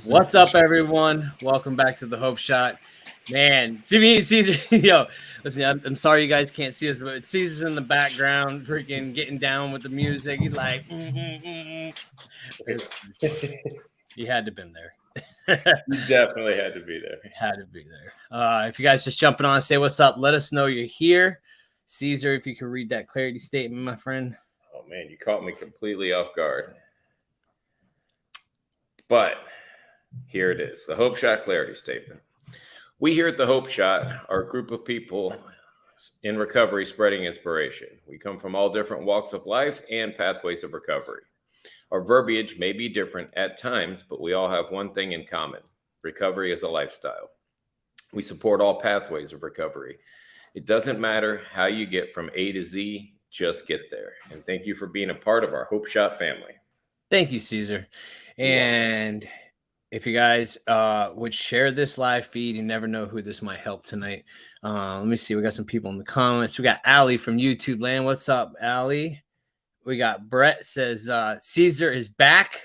What's up, everyone? Welcome back to the Hope Shot. Man, to me, it's Caesar. Yo, listen, I'm sorry you guys can't see us, but Caesar's in the background, freaking getting down with the music. He's like, He had to been there. You definitely had to be there. Had to be there. If you guys just jumping on, say what's up. Let us know you're here. Caesar, if you can read that clarity statement, my friend. Oh, man, you caught me completely off guard. But here it is, the Hope Shot Clarity Statement. We here at the Hope Shot are a group of people in recovery spreading inspiration. We come from all different walks of life and pathways of recovery. Our verbiage may be different at times, but we all have one thing in common. Recovery is a lifestyle. We support all pathways of recovery. It doesn't matter how you get from A to Z, just get there. And thank you for being a part of our Hope Shot family. Thank you, Caesar. And if you guys would share this live feed, you never know who this might help tonight. Let me see. We got some people in the comments. We got Allie from YouTube land. What's up, Allie? We got Brett says Caesar is back.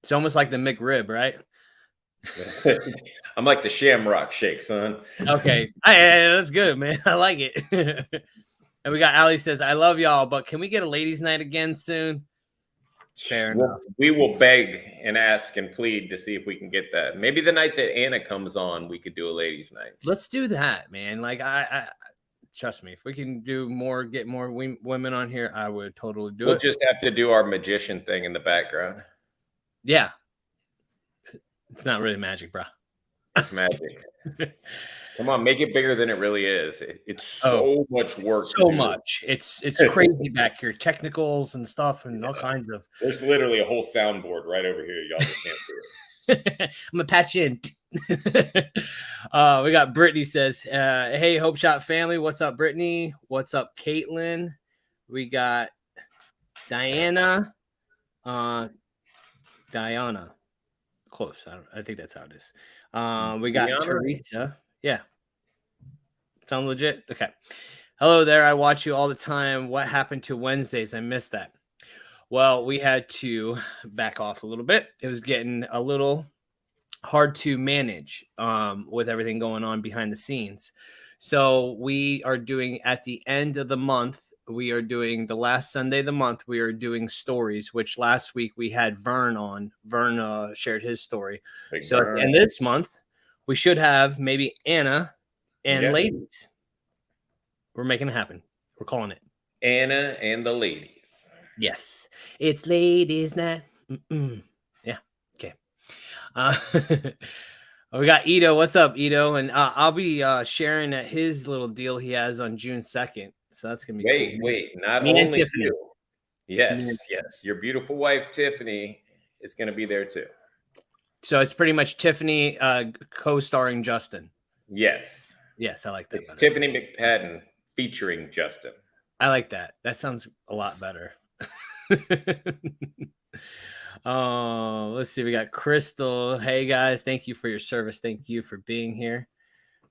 It's almost like the McRib, right? I'm like the Shamrock Shake, son. Okay. That's good, man. I like it. And we got Allie says, I love y'all, but can we get a ladies' night again soon? Fair enough. We will beg and ask and plead to see if we can get that. Maybe the night that Anna comes on, we could do a ladies' night. Let's do that, man. Like I trust me, if we can do more, get more women on here, I would totally do it. We'll just have to do our magician thing in the background. Yeah. It's not really magic, bro. It's magic. Come on, make it bigger than it really is. It's so much work. So much. It's crazy back here. Technicals and stuff and all kinds of. There's literally a whole soundboard right over here. Y'all just can't see it. I'm gonna patch you in. We got Brittany says, hey, Hope Shot family. What's up, Brittany? What's up, Caitlin? We got Diana. Diana. Close. I think that's how it is. We got Diana. Teresa. Yeah. Sound legit? Okay. Hello there. I watch you all the time. What happened to Wednesdays? I missed that. Well, we had to back off a little bit. It was getting a little hard to manage with everything going on behind the scenes. So we are doing at the end of the month, we are doing the last Sunday of the month, we are doing stories, which last week we had Vern on. Vern shared his story. So at the end of this month, we should have maybe Anna and ladies. We're making it happen. We're calling it Anna and the ladies. Yes. It's ladies night. Yeah. Okay. We got Ito. What's up, Ito? And I'll be sharing his little deal he has on June 2nd. So that's going to be cool. Wait. Not Me only and Tiffany. you. Yes. Your beautiful wife, Tiffany, is going to be there too. So it's pretty much Tiffany co-starring Justin. Yes. Yes, I like that. It's Tiffany McPadden featuring Justin. I like that. That sounds a lot better. Let's see. We got Crystal. Hey guys, thank you for your service. Thank you for being here.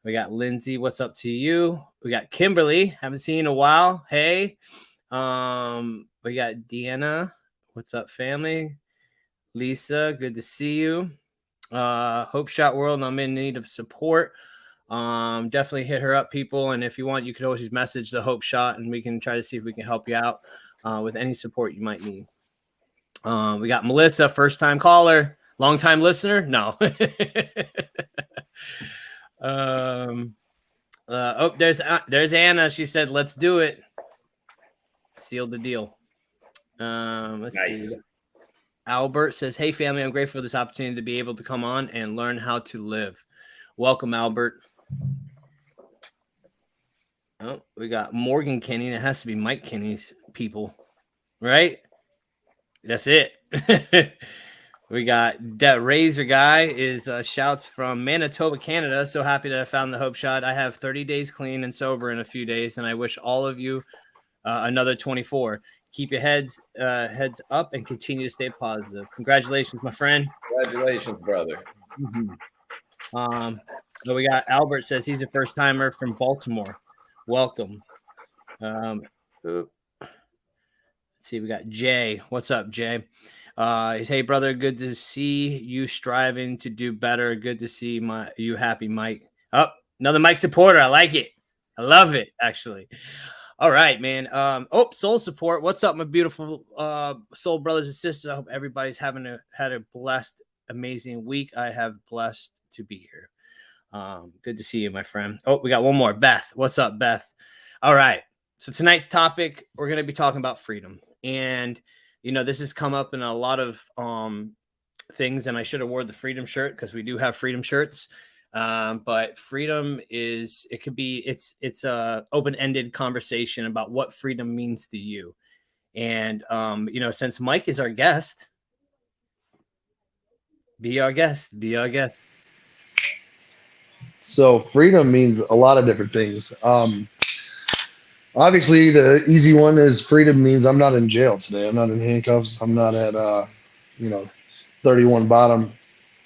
We got Lindsay. What's up to you? We got Kimberly. Haven't seen you in a while. Hey. We got Deanna. What's up, family? Lisa, good to see you. Hope Shot World, I'm in need of support. Definitely hit her up, people. And if you want, you could always message the Hope Shot and we can try to see if we can help you out with any support you might need. We got Melissa, first time caller, long time listener. No. There's Anna. She said, let's do it. Sealed the deal. Let's see. Albert says, hey family, I'm grateful for this opportunity to be able to come on and learn how to live. Welcome, Albert. Oh, we got Morgan Kinney. It has to be Mike Kinney's people, right? That's it. We got that Razor guy is shouts from Manitoba, Canada. So happy that I found the Hope Shot. I have 30 days clean and sober in a few days, and I wish all of you another 24. Keep your heads up and continue to stay positive. Congratulations, my friend. Congratulations, brother. So we got Albert says he's a first timer from Baltimore. Welcome. Let's see, we got Jay. What's up, Jay? Hey brother, good to see you striving to do better. Good to see you happy, Mike. Oh, another Mike supporter. I like it. I love it, actually. All right, man. Soul support. What's up, my beautiful soul brothers and sisters? I hope everybody's had a blessed, amazing week. I have blessed to be here. Good to see you, my friend. Oh, we got one more. Beth. What's up, Beth? All right. So tonight's topic, we're going to be talking about freedom. And, this has come up in a lot of things, and I should have wore the freedom shirt because we do have freedom shirts. But freedom it's a open-ended conversation about what freedom means to you. And, since Mike is our guest, be our guest. So freedom means a lot of different things. Obviously, the easy one is freedom means I'm not in jail today. I'm not in handcuffs. I'm not at, 31 bottom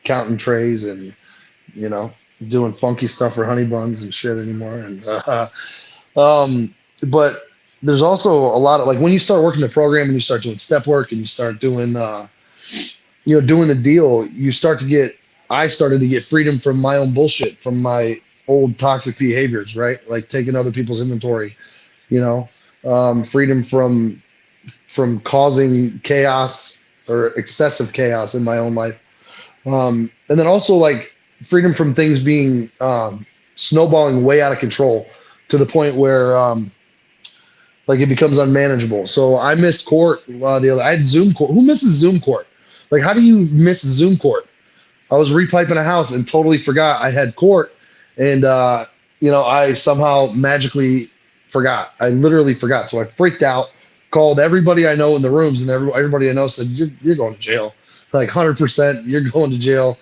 counting trays and, doing funky stuff for honey buns and shit anymore. And but there's also a lot of, like, when you start working the program and you start doing step work and you start doing, doing the deal, I started to get freedom from my own bullshit, from my old toxic behaviors, right? Like taking other people's inventory, freedom from causing chaos or excessive chaos in my own life. And then also like freedom from things being snowballing way out of control to the point where like it becomes unmanageable. So I missed court I had Zoom court. Who misses Zoom court? Like, how do you miss Zoom court? I was repiping a house and totally forgot I had court. And, I somehow magically forgot. I literally forgot. So I freaked out, called everybody I know in the rooms, and everybody I know said, you're going to jail. Like 100%, you're going to jail.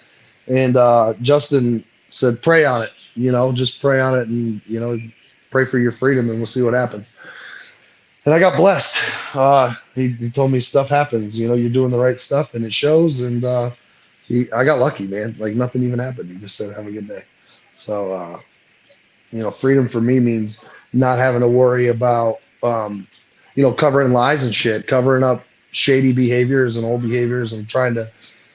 And Justin said, pray on it, just pray on it and, pray for your freedom and we'll see what happens. And I got blessed. He told me stuff happens, you're doing the right stuff and it shows. And I got lucky, man. Like nothing even happened. He just said, have a good day. So, freedom for me means not having to worry about, covering lies and shit, covering up shady behaviors and old behaviors and trying to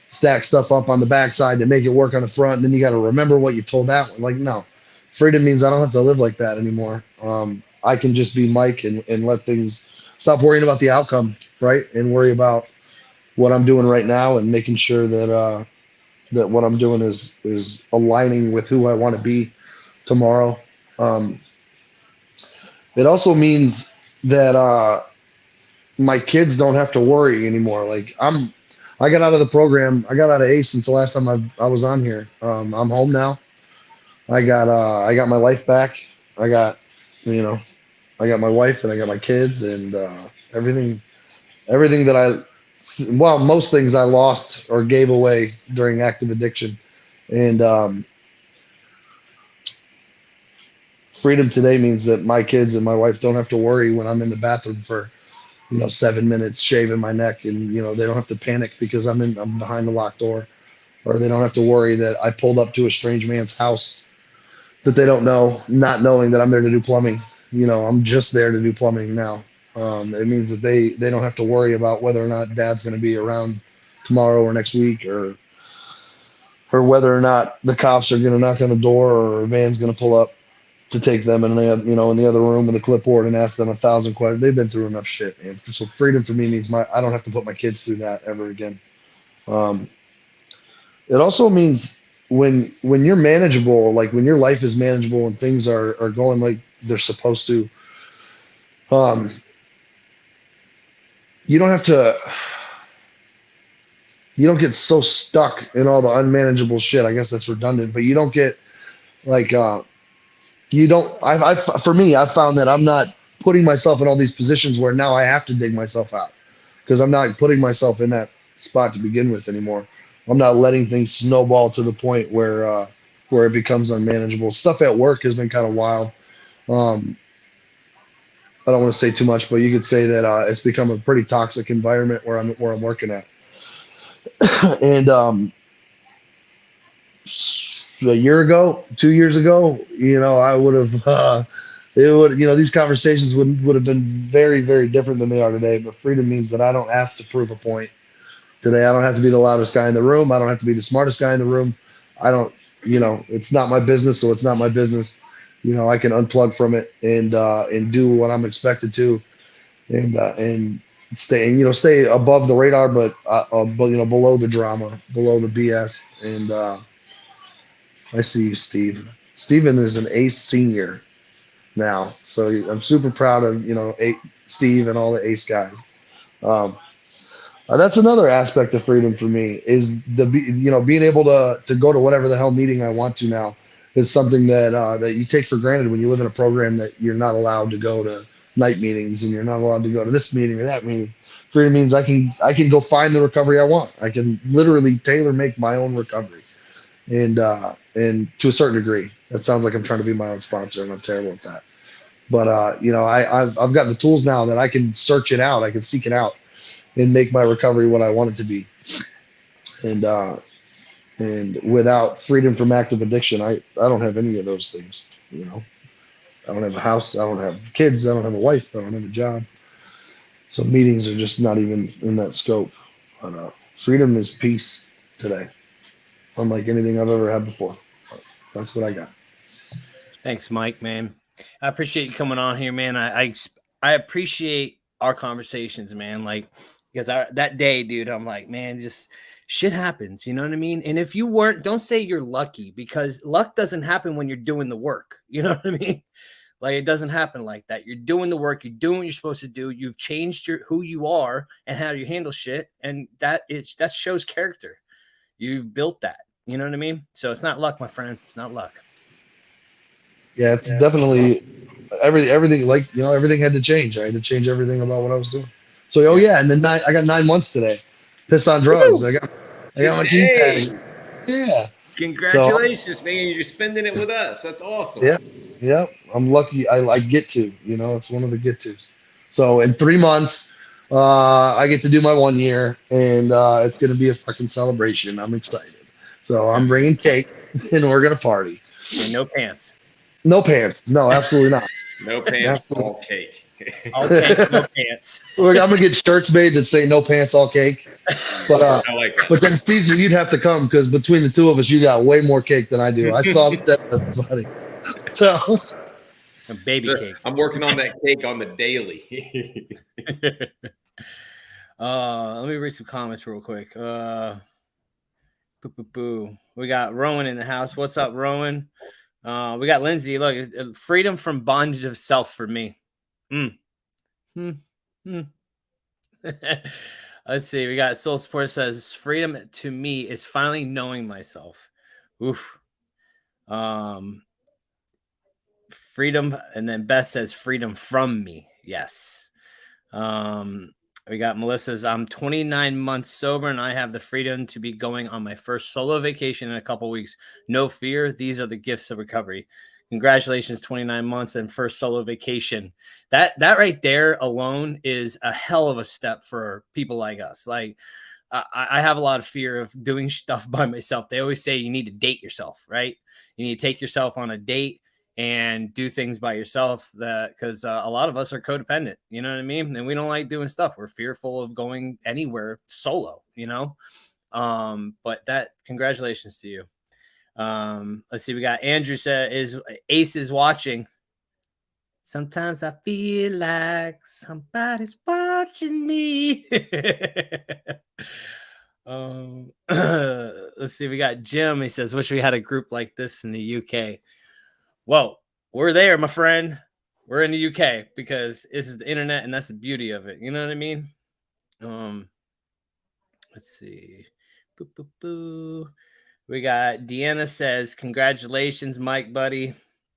stack stuff up on the backside to make it work on the front. And then you got to remember what you told that one. Like, no, freedom means I don't have to live like that anymore. I can just be Mike and let things, stop worrying about the outcome, right? And worry about what I'm doing right now and making sure that that what I'm doing is aligning with who I want to be tomorrow. It also means that my kids don't have to worry anymore. Like I got out of the program. I got out of ACE since the last time I was on here. I'm home now. I got my life back. I got my wife and I got my kids and everything that most things I lost or gave away during active addiction. And freedom today means that my kids and my wife don't have to worry when I'm in the bathroom for 7 minutes shaving my neck, and they don't have to panic because I'm behind a locked door, or they don't have to worry that I pulled up to a strange man's house that they don't know, not knowing that I'm there to do plumbing. I'm just there to do plumbing now. It means that they don't have to worry about whether or not dad's going to be around tomorrow or next week, or whether or not the cops are going to knock on the door or a van's going to pull up to take them in the other room with a clipboard and ask them 1,000 questions. They've been through enough shit, man. So freedom for me means I don't have to put my kids through that ever again. It also means when you're manageable, like when your life is manageable and things are going like they're supposed to, you don't get so stuck in all the unmanageable shit. I guess that's redundant, but you don't get like, for me, I've found that I'm not putting myself in all these positions where now I have to dig myself out, because I'm not putting myself in that spot to begin with anymore. I'm not letting things snowball to the point where it becomes unmanageable. Stuff at work has been kind of wild. I don't want to say too much, but you could say that it's become a pretty toxic environment where I'm working at. And a year ago, 2 years ago, I would have, these conversations would have been very, very different than they are today. But freedom means that I don't have to prove a point today. I don't have to be the loudest guy in the room. I don't have to be the smartest guy in the room. I don't, it's not my business, so it's not my business. I can unplug from it and do what I'm expected to, and stay above the radar, but below the drama, below the BS. And I see you, Steve. Steven is an ace senior now, so I'm super proud of Steve and all the ace guys. That's another aspect of freedom for me, is being able to go to whatever the hell meeting I want to now is something that you take for granted when you live in a program that you're not allowed to go to night meetings and you're not allowed to go to this meeting or that meeting. Freedom means I can go find the recovery I want. I can literally tailor make my own recovery, and to a certain degree. That sounds like I'm trying to be my own sponsor, and I'm terrible at that. But I've got the tools now that I can search it out. I can seek it out and make my recovery what I want it to be. And without freedom from active addiction, I don't have any of those things. I don't have a house. I don't have kids. I don't have a wife. I don't have a job. So meetings are just not even in that scope. But freedom is peace today, unlike anything I've ever had before. That's what I got. Thanks, Mike, man. I appreciate you coming on here, man. I appreciate our conversations, man. Like, because that day, dude, I'm like, man, just shit happens. You know what I mean? And if you weren't, don't say you're lucky, because luck doesn't happen when you're doing the work. You know what I mean? Like, it doesn't happen like that. You're doing the work. You're doing what you're supposed to do. You've changed who you are and how you handle shit. And that shows character. You've built that. You know what I mean? So it's not luck, my friend. It's not luck. Yeah, it's definitely everything. Like, everything had to change. I had to change everything about what I was doing. So, and then I got 9 months today. Piss on drugs. Woo! I got my teeth padding. Yeah. Congratulations, man. You're spending it with us. That's awesome. Yeah. I'm lucky. I get to, it's one of the get tos. So in 3 months, I get to do my 1 year, and it's going to be a fucking celebration. I'm excited. So I'm bringing cake and we're going to party. And no pants. No pants. No, absolutely not. No pants, all cake. All cake, no pants. I'm gonna get shirts made that say "No pants, all cake." But I like that. But then Caesar, you'd have to come, because between the two of us, you got way more cake than I do. I saw that, buddy. So baby cakes. I'm working on that cake on the daily. Let me read some comments real quick. We got Rowan in the house. What's up, Rowan? We got Lindsay. Look, freedom from bondage of self for me. Let's see. We got Soul Support says freedom to me is finally knowing myself. Oof. Freedom, and then Beth says freedom from me. Yes. We got Melissa's. I'm 29 months sober, and I have the freedom to be going on my first solo vacation in a couple weeks. No fear. These are the gifts of recovery. Congratulations, 29 months and first solo vacation. That right there alone is a hell of a step for people like us. Like, I have a lot of fear of doing stuff by myself. They always say you need to date yourself, right? You need to take yourself on a date and do things by yourself, because a lot of us are codependent, you know what I mean? And we don't like doing stuff. We're fearful of going anywhere solo, but congratulations to you. Let's see. We got Andrew says Ace is watching. Sometimes I feel like somebody's watching me. Let's see. We got Jim. He says, wish we had a group like this in the UK. Whoa, we're there, my friend. We're in the UK because this is the internet, and that's the beauty of it. You know what I mean? Let's see. We got Deanna says, congratulations, Mike, buddy.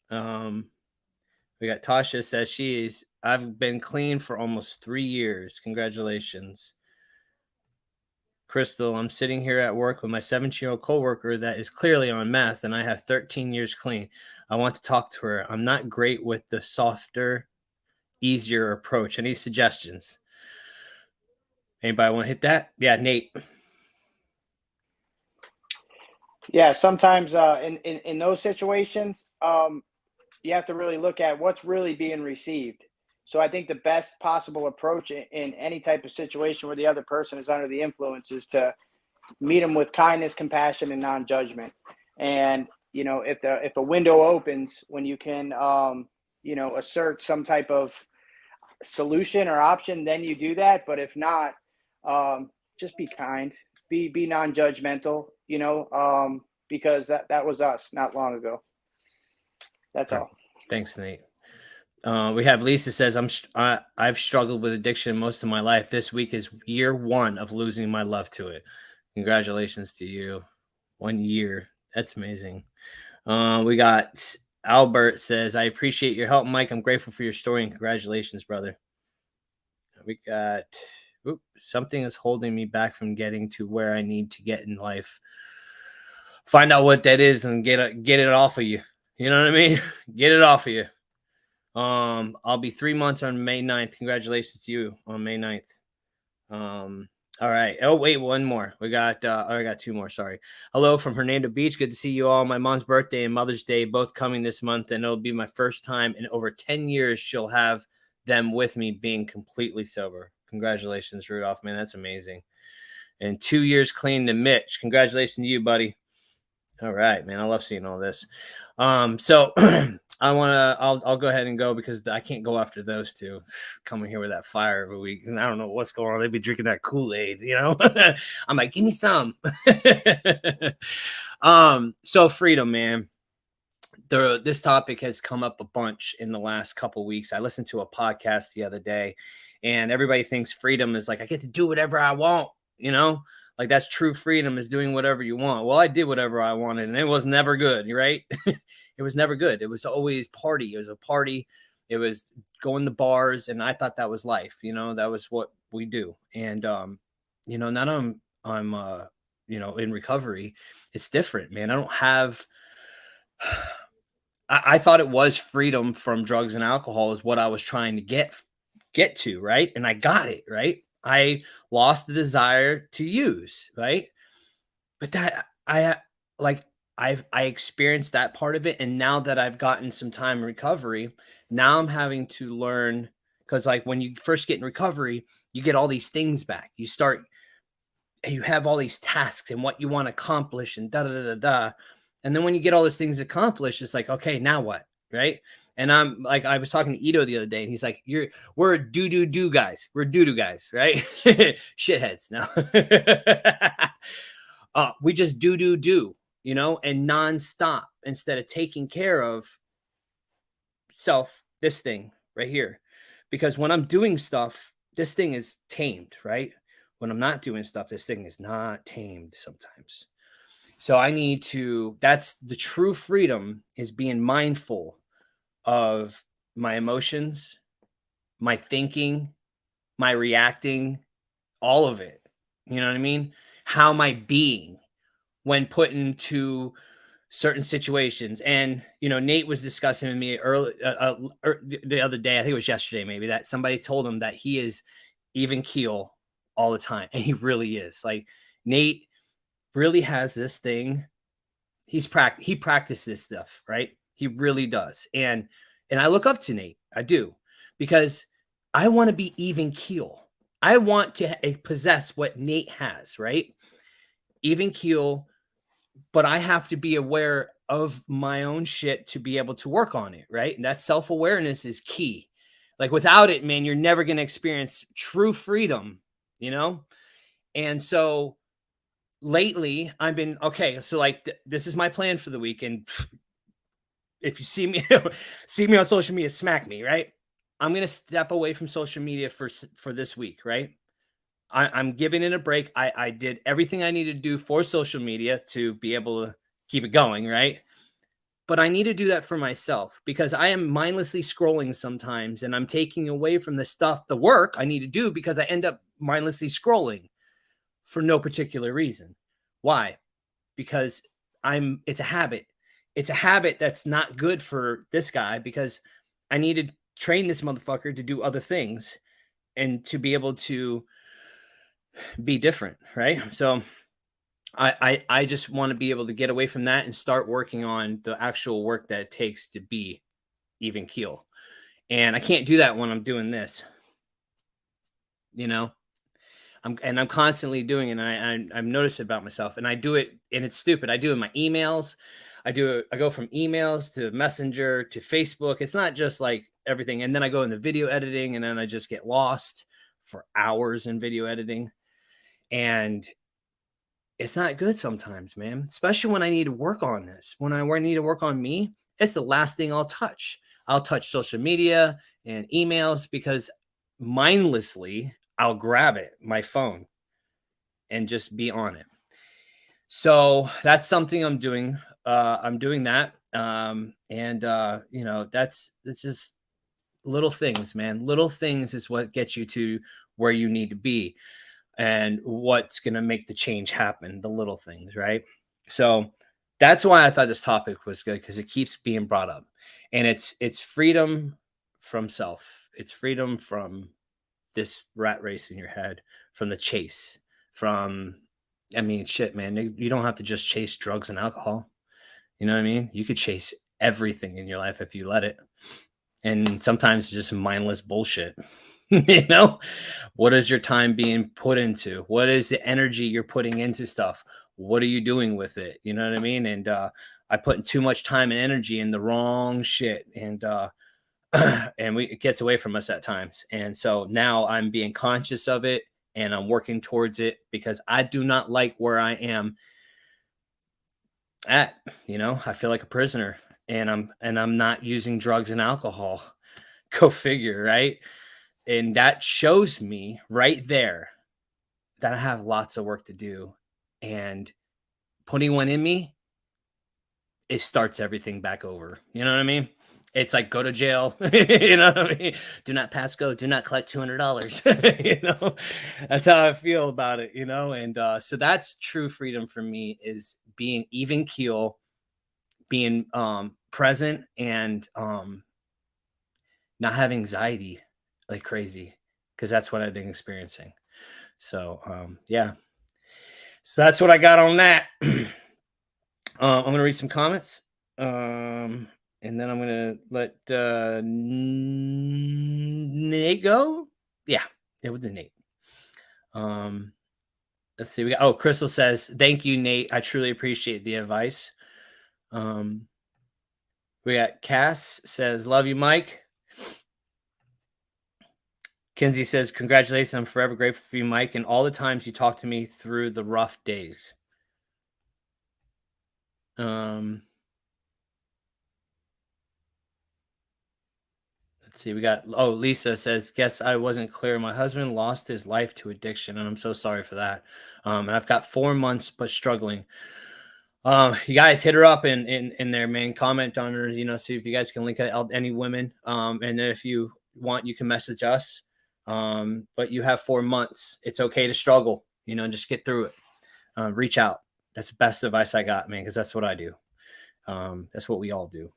We got Tasha says I've been clean for almost 3 years. Congratulations. Crystal, I'm sitting here at work with my 17-year-old coworker that is clearly on meth, and I have 13 years clean. I want to talk to her. I'm not great with the softer, easier approach. Any suggestions? Anybody want to hit that? Yeah, Nate. Yeah, sometimes in those situations, you have to really look at what's really being received. So I think the best possible approach in any type of situation where the other person is under the influence is to meet them with kindness, compassion, and non-judgment. And if a window opens when you can assert some type of solution or option, then you do that. But if not, just be kind, be non-judgmental, because that was us not long ago. That's all. Thanks, Nate. We have Lisa says, I've struggled with addiction most of my life. This week is year 1 of losing my love to it. Congratulations to you. 1 year. That's amazing. We got Albert says, I appreciate your help, Mike. I'm grateful for your story and congratulations, brother. We got something is holding me back from getting to where I need to get in life. Find out what that is and get it off of you. You know what I mean? Get it off of you. I'll be 3 months on May 9th. Congratulations to you on May 9th. All right. Oh, wait, one more. I got 2 more. Sorry. Hello from Hernando Beach. Good to see you all. My mom's birthday and Mother's Day both coming this month, and it'll be my first time in over 10 years she'll have them with me being completely sober. Congratulations, Rudolph, man. That's amazing. And 2 years clean to Mitch. Congratulations to you, buddy. All right, man. I love seeing all this. So I'll go ahead and go because I can't go after those two coming here with that fire every week. And I don't know what's going on. They'd be drinking that Kool-Aid, I'm like, give me some. So freedom, man. This topic has come up a bunch in the last couple of weeks. I listened to a podcast the other day and everybody thinks freedom is like, I get to do whatever I want, like that's true freedom is doing whatever you want. Well, I did whatever I wanted and it was never good. Right. It was never good. It was always party. It was a party. It was going to bars. And I thought that was life. That was what we do. And, now I'm in recovery. It's different, man. I don't have, I thought it was freedom from drugs and alcohol is what I was trying to get to. Right. And I got it. Right. I lost the desire to use. Right. But that I experienced that part of it. And now that I've gotten some time in recovery, now I'm having to learn because like when you first get in recovery, you get all these things back. You have all these tasks and what you want to accomplish and da. And then when you get all those things accomplished, it's like, okay, now what? Right. And I'm like, I was talking to Ito the other day and he's like, we're do guys. We're doo guys. Right. Shitheads. No, we just do. And nonstop instead of taking care of this thing right here. Because when I'm doing stuff, this thing is tamed, right? When I'm not doing stuff, this thing is not tamed sometimes. So that's the true freedom is being mindful of my emotions, my thinking, my reacting, all of it. You know what I mean? How am I being when put into certain situations? And, Nate was discussing with me the other day, I think it was yesterday, maybe, that somebody told him that he is even keel all the time. And he really is. Like Nate really has this thing. He practices this stuff, right? He really does. And I look up to Nate. I do, because I want to be even keel. I want to possess what Nate has, right? Even keel. But I have to be aware of my own shit to be able to work on it, right? And that self-awareness is key. Like without it, man, you're never going to experience true freedom, And so lately I've been, okay, so like this is my plan for the week. And if you see me on social media, smack me, right? I'm going to step away from social media for this week, right? I'm giving it a break. I did everything I needed to do for social media to be able to keep it going, right? But I need to do that for myself because I am mindlessly scrolling sometimes and I'm taking away from the work I need to do because I end up mindlessly scrolling for no particular reason. Why? Because it's a habit. It's a habit that's not good for this guy because I need to train this motherfucker to do other things and to be able to be different, right? So I just want to be able to get away from that and start working on the actual work that it takes to be even keel. And I can't do that when I'm doing this, you know. I'm constantly doing it, and I've noticed it about myself, and I do it, and it's stupid. I do it in my emails. I go from emails to Messenger to Facebook. It's not just like everything. And then I go into video editing, and then I just get lost for hours in video editing. And it's not good sometimes, man, especially when I need to work on this. When I need to work on me, it's the last thing I'll touch. I'll touch social media and emails because mindlessly I'll grab it, my phone, and just be on it. So that's something I'm doing. I'm doing that. You know, that's just little things, man. Little things is what gets you to where you need to be and what's going to make the change happen, the little things, right? So that's why I thought this topic was good, because it keeps being brought up. And it's freedom from self. It's freedom from this rat race in your head, from the chase, from, I mean, shit, man, you don't have to just chase drugs and alcohol. You know what I mean? You could chase everything in your life if you let it. And sometimes it's just mindless bullshit. You know, what is your time being put into? What is the energy you're putting into stuff? What are you doing with it? You know what I mean? And I put in too much time and energy in the wrong shit, and it gets away from us at times. And so now I'm being conscious of it, and I'm working towards it, because I do not like where I am at. You know, I feel like a prisoner, and I'm not using drugs and alcohol. Go figure, right? And that shows me right there that I have lots of work to do. And putting one in me, it starts everything back over. You know what I mean? It's like, go to jail. You know what I mean? Do not pass go. Do not collect $200. You know, that's how I feel about it, you know? And so that's true freedom for me, is being even keel, being present, and not have anxiety like crazy, because that's what I've been experiencing. So yeah, so that's what I got on that. I'm gonna read some comments, and then I'm gonna let Nate go. Yeah, with the Nate. Let's see. Crystal says, "Thank you, Nate. I truly appreciate the advice." We got Cass says, "Love you, Mike." Kinsey says, "Congratulations. I'm forever grateful for you, Mike, and all the times you talked to me through the rough days." Let's see. We got, Lisa says, "Guess I wasn't clear. My husband lost his life to addiction, and I'm so sorry for that. And I've got 4 months, but struggling." You guys hit her up in there, man. Comment on her, you know, see if you guys can link any women. And then if you want, you can message us. But you have 4 months. It's okay to struggle, you know, just get through it. Reach out. That's the best advice I got, man, because that's what I do. That's what we all do.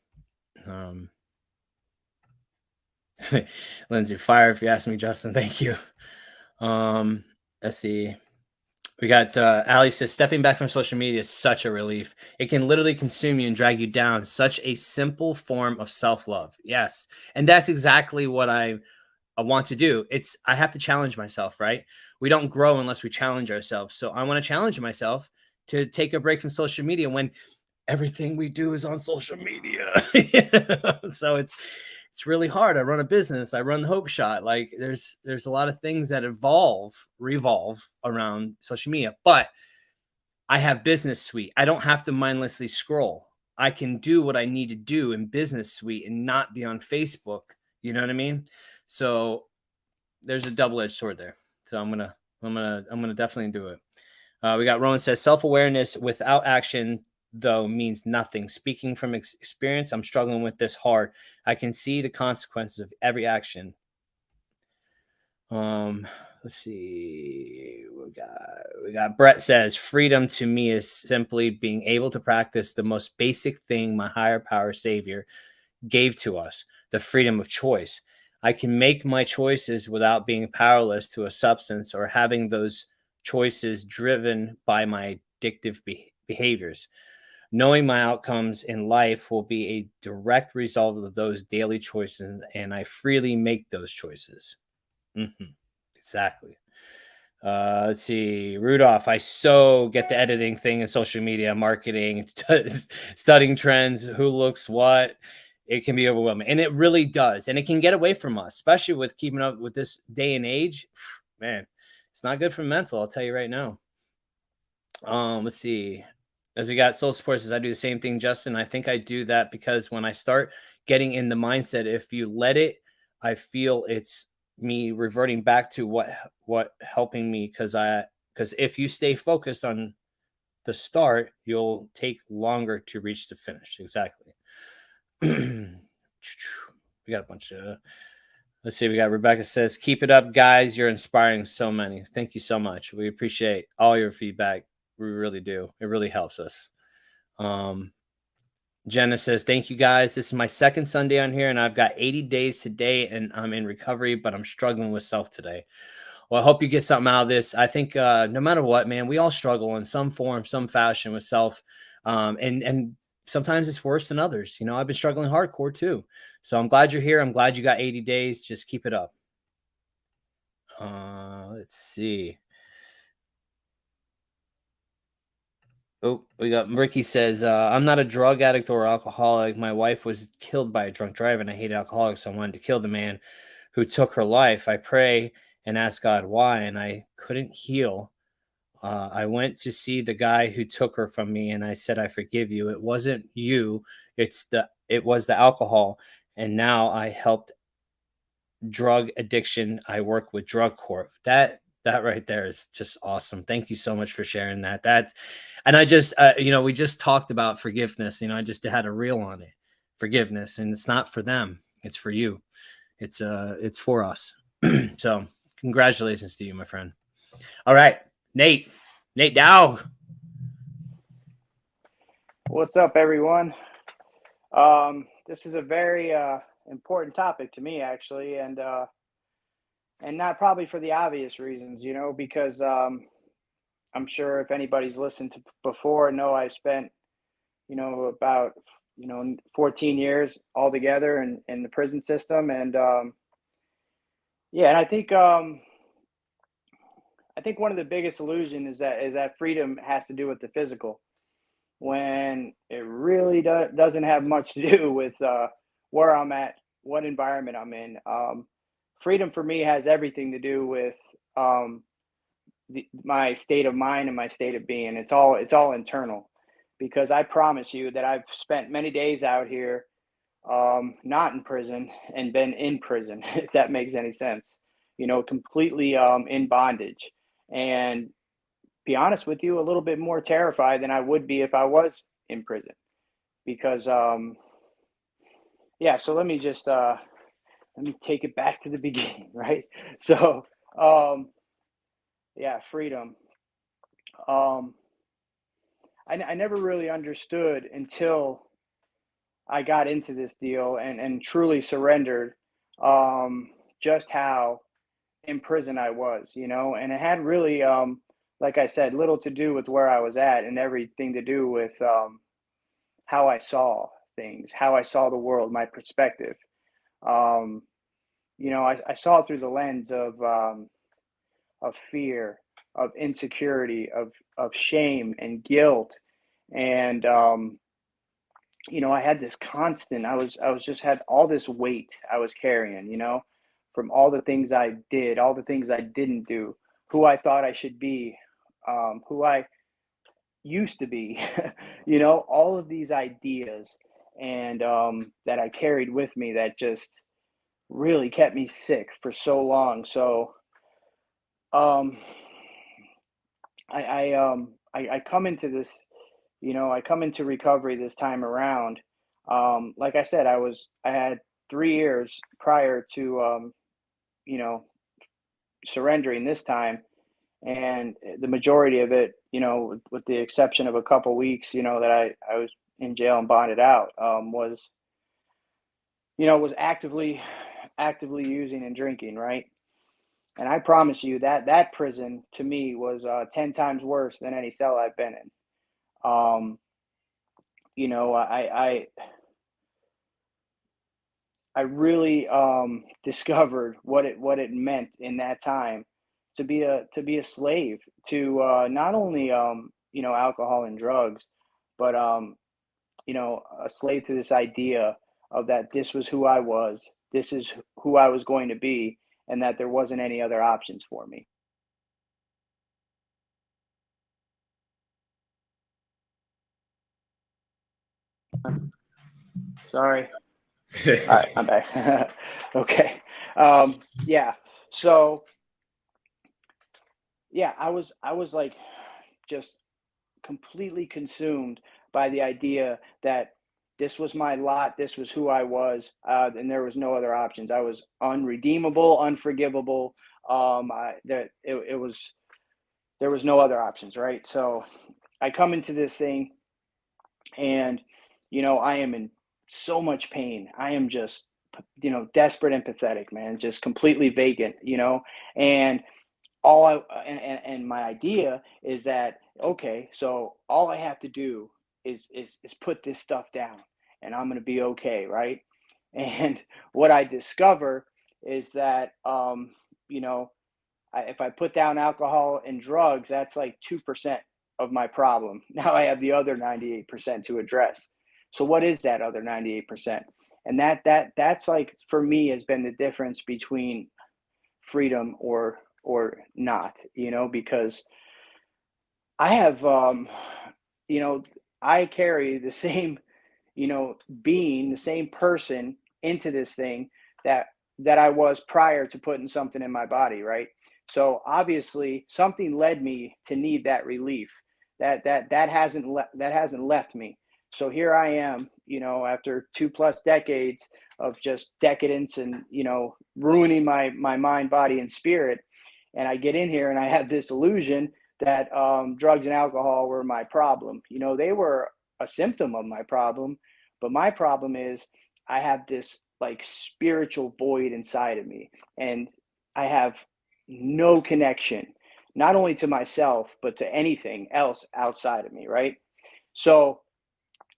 Lindsay, fire if you ask me, Justin. Thank you. Let's see. We got Ali says, "Stepping back from social media is such a relief. It can literally consume you and drag you down. Such a simple form of self-love." Yes. And that's exactly what I want to do. I have to challenge myself, right? We don't grow unless we challenge ourselves. So I want to challenge myself to take a break from social media when everything we do is on social media. So it's really hard. I run a business. I run the Hope Shot. Like there's a lot of things that revolve around social media, but I have Business Suite. I don't have to mindlessly scroll. I can do what I need to do in Business Suite and not be on Facebook. You know what I mean? So there's a double-edged sword there. So I'm gonna definitely do it. We got Rowan says, "Self-awareness without action though means nothing. Speaking from experience, I'm struggling with this hard. I can see the consequences of every action." Let's see. We got Brett says, "Freedom to me is simply being able to practice the most basic thing my higher power savior gave to us, the freedom of choice. I can make my choices without being powerless to a substance or having those choices driven by my addictive behaviors. Knowing my outcomes in life will be a direct result of those daily choices, and I freely make those choices. Exactly. Let's see, Rudolph. I so get the editing thing and social media marketing, studying trends, who looks what. It can be overwhelming, and it really does, and it can get away from us, especially with keeping up with this day and age. Man, it's not good for mental. I'll tell you right now. Let's see. As we got soul support says, I do the same thing, Justin. I think I do that because when I start getting in the mindset, if you let it, I feel it's me reverting back to what helping me, because if you stay focused on the start, you'll take longer to reach the finish. Exactly. We got a bunch of let's see, we got Rebecca says, keep it up, guys. You're inspiring so many. Thank you so much. We appreciate all your feedback. We really do. It really helps us. Jenna says, thank you guys. This is my second Sunday on here, and I've got 80 days today, and I'm in recovery, but I'm struggling with self today. Well, I hope you get something out of this. I think no matter what, man, we all struggle in some form, some fashion with self. And sometimes it's worse than others. You know, I've been struggling hardcore too. So I'm glad you're here. I'm glad you got 80 days. Just keep it up. Let's see. Oh, we got Ricky says, I'm not a drug addict or alcoholic. My wife was killed by a drunk driver, and I hate alcoholics. So I wanted to kill the man who took her life. I pray and ask God why, and I couldn't heal. I went to see the guy who took her from me, and I said, I forgive you. It wasn't you. It was the alcohol. And now I helped drug addiction. I work with Drug Corp. That right there is just awesome. Thank you so much for sharing that. And I just, we just talked about forgiveness. I just had a reel on it, forgiveness, and it's not for them. It's for you. It's for us. So congratulations to you, my friend. All right, Nate Dowd. What's up, everyone? This is a very important topic to me, actually, and not probably for the obvious reasons, because I'm sure if anybody's listened to before, know I spent, about 14 years altogether in the prison system, and and I think one of the biggest illusions is that freedom has to do with the physical, when it really doesn't have much to do with where I'm at, what environment I'm in. Freedom for me has everything to do with my state of mind and my state of being. It's all internal, because I promise you that I've spent many days out here, not in prison, and been in prison, if that makes any sense. Completely in bondage, and be honest with you, a little bit more terrified than I would be if I was in prison. Because so let me just let me take it back to the beginning, right? So freedom. Um I never really understood until I got into this deal and truly surrendered, just how in prison I was, and it had really, like I said, little to do with where I was at, and everything to do with how I saw things, how I saw the world, my perspective. Um, I saw it through the lens of fear, of insecurity, of shame and guilt, and I had this constant. I was just had all this weight I was carrying, from all the things I did, all the things I didn't do, who I thought I should be, who I used to be, all of these ideas, and that I carried with me, that just really kept me sick for so long. So um, I come into this, I come into recovery this time around. Like I said, I had 3 years prior to you know surrendering this time, and the majority of it, with the exception of a couple weeks, that I was in jail and bonded out, was actively using and drinking, right? And I promise you that prison to me was 10 times worse than any cell I've been in. you know, I really discovered what it meant in that time to be a slave to not only you know, alcohol and drugs, but you know, a slave to this idea of that this was who I was, this is who I was going to be, and that there wasn't any other options for me. Sorry. All right, I'm back. Okay. Yeah. So yeah, I was like just completely consumed by the idea that this was my lot, this was who I was, and there was no other options. I was unredeemable, unforgivable. That it was there was no other options, right? So I come into this thing, and you know, I am in so much pain. I am just, you know, desperate and pathetic, man, just completely vacant, you know. And all I and my idea is that, okay, so all I have to do is put this stuff down, and I'm gonna be okay, right? And what I discover is that you know, if I put down alcohol and drugs, that's like 2% of my problem. Now I have the other 98% to address. So what is that other 98%? And that's like, for me, has been the difference between freedom or not, you know, because I have you know, I carry the same, you know, being, the same person into this thing that I was prior to putting something in my body, right? So obviously something led me to need that relief. That hasn't left me. So here I am, you know, after 2+ decades of just decadence and, you know, ruining my mind, body, and spirit. And I get in here and I have this illusion that drugs and alcohol were my problem. You know, they were a symptom of my problem, but my problem is I have this like spiritual void inside of me, and I have no connection, not only to myself, but to anything else outside of me, right? So,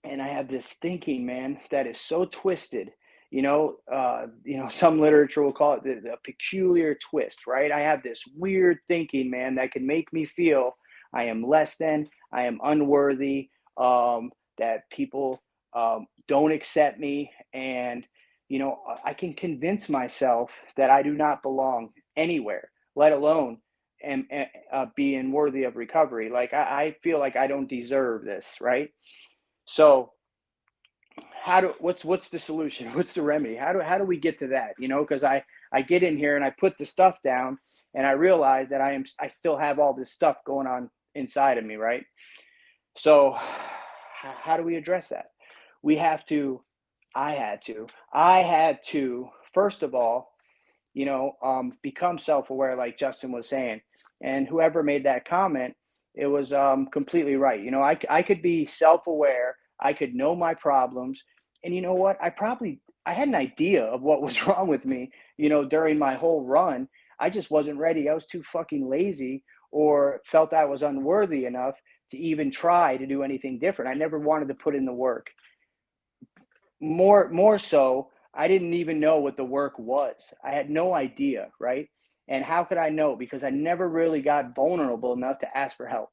and I have this thinking, man, that is so twisted. You know, some literature will call it the peculiar twist, right? I have this weird thinking, man, that can make me feel I am less than, I am unworthy, that people don't accept me, and you know, I can convince myself that I do not belong anywhere, let alone and being worthy of recovery. Like I feel like I don't deserve this, right? So what's the solution? What's the remedy? How do we get to that? You know, because I get in here and I put the stuff down, and I realize that I still have all this stuff going on inside of me, right? So how do we address that? We have to. I had to first of all, you know, become self-aware, like Justin was saying, and whoever made that comment, it was completely right. You know, I could be self-aware, I could know my problems, and you know what, I had an idea of what was wrong with me, you know, during my whole run. I just wasn't ready. I was too fucking lazy, or felt I was unworthy enough to even try to do anything different. I never wanted to put in the work. More so, I didn't even know what the work was. I had no idea, right? And how could I know? Because I never really got vulnerable enough to ask for help,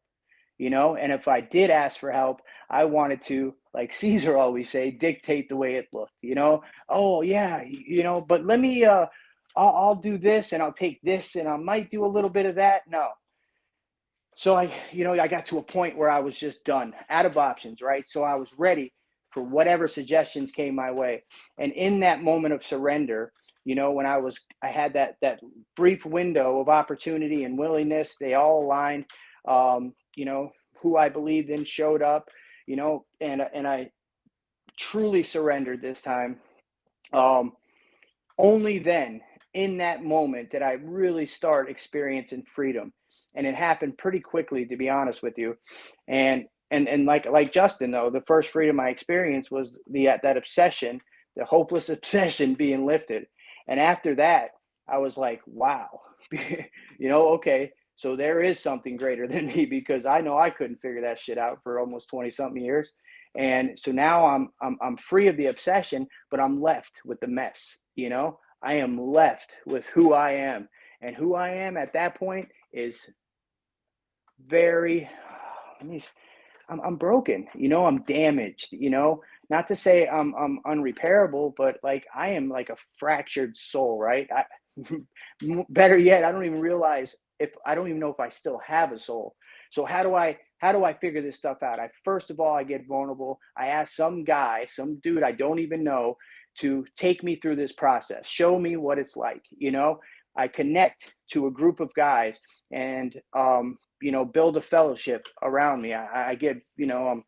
you know. And if I did ask for help, I wanted to, like Caesar always say, dictate the way it looked, you know. Oh yeah, you know, but let me I'll do this, and I'll take this, and I might do a little bit of that. No. So I got to a point where I was just done, out of options, right? So I was ready for whatever suggestions came my way. And in that moment of surrender, you know, when I had that brief window of opportunity and willingness, they all aligned. You know, who I believed in showed up, you know, and I truly surrendered this time. Only then, in that moment, did I really start experiencing freedom. And it happened pretty quickly, to be honest with you. And like Justin, though, the first freedom I experienced was that obsession, the hopeless obsession being lifted. And after that, I was like, wow, you know, okay. So there is something greater than me, because I know I couldn't figure that shit out for almost 20 something years. And so now I'm free of the obsession, but I'm left with the mess. I am left with who I am, and who I am at that point is very, I'm broken, I'm damaged, not to say I'm unrepairable, but like I am like a fractured soul, right? Better yet, I don't even know if I still have a soul. So how do I figure this stuff out? First of all, I get vulnerable. I ask some dude I don't even know to take me through this process, show me what it's like. I connect to a group of guys and build a fellowship around me. I get, I'm